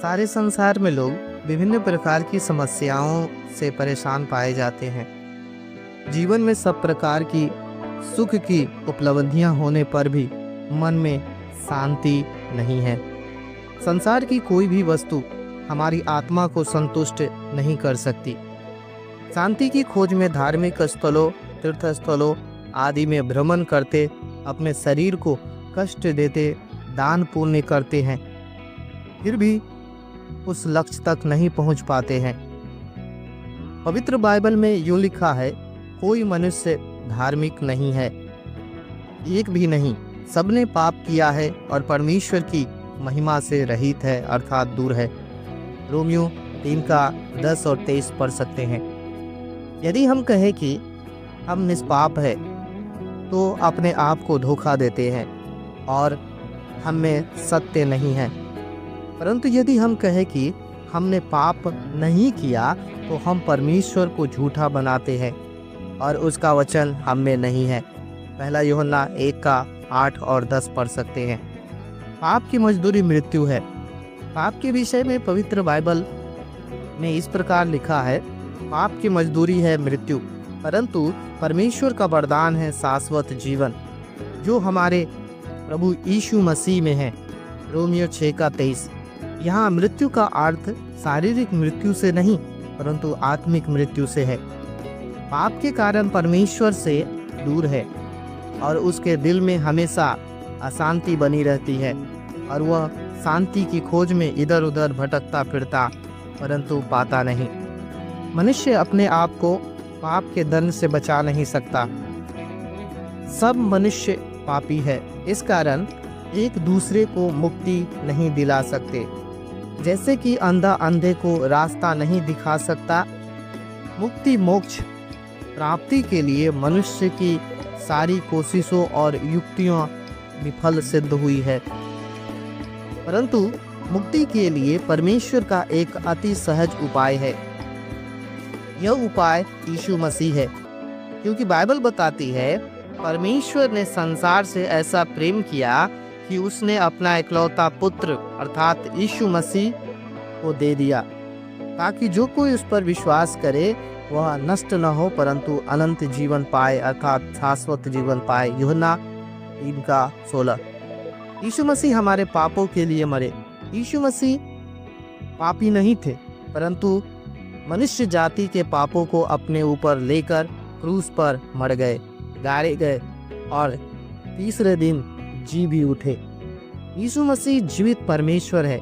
सारे संसार में लोग विभिन्न प्रकार की समस्याओं से परेशान पाए जाते हैं। जीवन में सब प्रकार की सुख की उपलब्धियां होने पर भी मन में शांति नहीं है। संसार की कोई भी वस्तु हमारी आत्मा को संतुष्ट नहीं कर सकती। शांति की खोज में धार्मिक स्थलों, तीर्थ स्थलों आदि में भ्रमण करते, अपने शरीर को कष्ट देते, दान पुण्य करते हैं, फिर भी उस लक्ष्य तक नहीं पहुंच पाते हैं। पवित्र बाइबल में यूं लिखा है, कोई मनुष्य धार्मिक नहीं है, एक भी नहीं। सबने पाप किया है और परमेश्वर की महिमा से रहित है, अर्थात दूर है। रोमियो 3:10 और 23 पढ़ सकते हैं। यदि हम कहें कि हम निष्पाप है तो अपने आप को धोखा देते हैं और हम में सत्य नहीं है। परंतु यदि हम कहें कि हमने पाप नहीं किया तो हम परमेश्वर को झूठा बनाते हैं और उसका वचन हम में नहीं है। पहला यूहन्ना 1:8 और 10 पढ़ सकते हैं। पाप की मजदूरी मृत्यु है। पाप के विषय में पवित्र बाइबल में इस प्रकार लिखा है, पाप की मजदूरी है मृत्यु, परंतु परमेश्वर का वरदान है शाश्वत जीवन जो हमारे प्रभु यीशु मसीह में है। रोमियो 6:23। यहाँ मृत्यु का अर्थ शारीरिक मृत्यु से नहीं परंतु आत्मिक मृत्यु से है। पाप के कारण परमेश्वर से दूर है और उसके दिल में हमेशा अशांति बनी रहती है और वह शांति की खोज में इधर उधर भटकता फिरता परंतु पाता नहीं। मनुष्य अपने आप को पाप के दंड से बचा नहीं सकता। सब मनुष्य पापी है, इस कारण एक दूसरे को मुक्ति नहीं दिला सकते। जैसे कि अंधा अंधे को रास्ता नहीं दिखा सकता, मुक्ति मोक्ष प्राप्ति के लिए मनुष्य की सारी कोशिशों और युक्तियां विफल सिद्ध हुई है। परंतु मुक्ति के लिए परमेश्वर का एक अति सहज उपाय है। यह उपाय यीशु मसीह है, क्योंकि बाइबल बताती है परमेश्वर ने संसार से ऐसा प्रेम किया कि उसने अपना इकलौता पुत्र अर्थात यीशु मसीह को दे दिया, ताकि जो कोई उस पर विश्वास करे वह नष्ट न हो परंतु अनंत जीवन पाए, अर्थात शाश्वत जीवन पाए। यूहन्ना 3:16। यीशु मसीह हमारे पापों के लिए मरे। यीशु मसीह पापी नहीं थे, परंतु मनुष्य जाति के पापों को अपने ऊपर लेकर क्रूस पर मर गए, गाड़े गए और तीसरे दिन जी भी उठे। यीशु मसीह जीवित परमेश्वर है।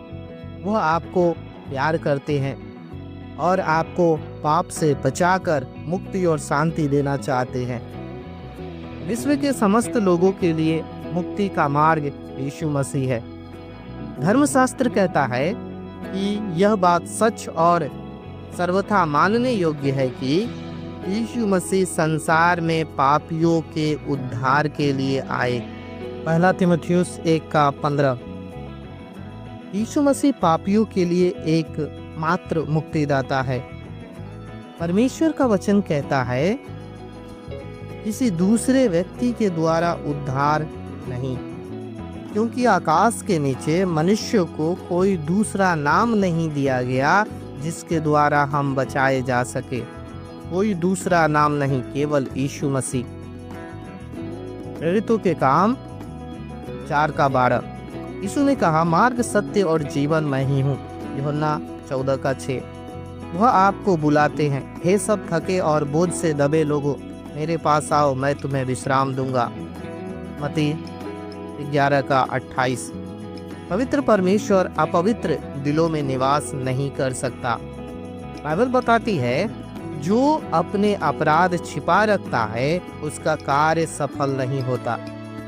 वह आपको प्यार करते हैं और आपको पाप से बचाकर मुक्ति और शांति देना चाहते हैं। विश्व के समस्त लोगों के लिए मुक्ति का मार्ग यीशु मसीह है। धर्मशास्त्र कहता है कि यह बात सच और सर्वथा मानने योग्य है कि यीशु मसीह संसार में पापियों के उद्धार के लिए आए। पहला तीमुथियुस 1:15। यीशु मसीह पापियों के लिए एक मात्र मुक्तिदाता है। परमेश्वर का वचन कहता है, किसी दूसरे व्यक्ति के द्वारा उद्धार नहीं, क्योंकि आकाश के नीचे मनुष्य को कोई दूसरा नाम नहीं दिया गया जिसके द्वारा हम बचाए जा सके। कोई दूसरा नाम नहीं, केवल यीशु मसीह। प्रेरितों के काम 4:12। यीशु ने कहा, मार्ग सत्य और जीवन मैं ही हूँ। यूहन्ना 14:6। वह आपको बुलाते हैं, हे सब थके और बोझ से दबे लोगों, मेरे पास आओ, मैं तुम्हें विश्राम दूंगा। मत्ती 11:28। पवित्र परमेश्वर अपवित्र दिलों में निवास नहीं कर सकता। बाइबल बताती है, जो अपने अपराध छिपा रखता है उसका कार्य सफल नहीं होता,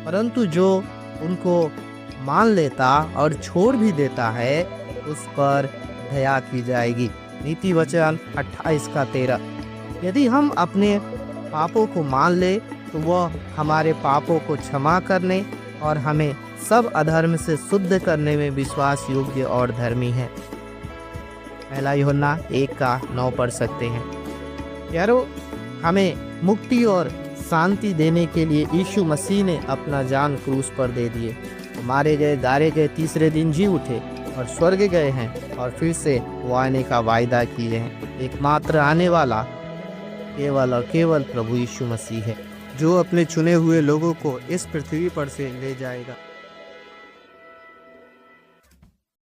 परंतु जो उनको मान लेता और छोड़ भी देता है उस पर दया की जाएगी। नीति वचन 28:13। यदि हम अपने पापों को मान ले तो वह हमारे पापों को क्षमा करने और हमें सब अधर्म से शुद्ध करने में विश्वास योग्य और धर्मी है। पहला यूहन्ना 1:9 पढ़ सकते हैं। यारो, हमें मुक्ति और शांति देने के लिए यीशु मसीह ने अपना जान क्रूस पर दे दिए। मारे गए, गाड़े गए, तीसरे दिन जी उठे और स्वर्ग गए हैं और फिर से वो आने का वायदा किए हैं। एकमात्र आने वाला केवल और केवल प्रभु यीशु मसीह है, जो अपने चुने हुए लोगों को इस पृथ्वी पर से ले जाएगा।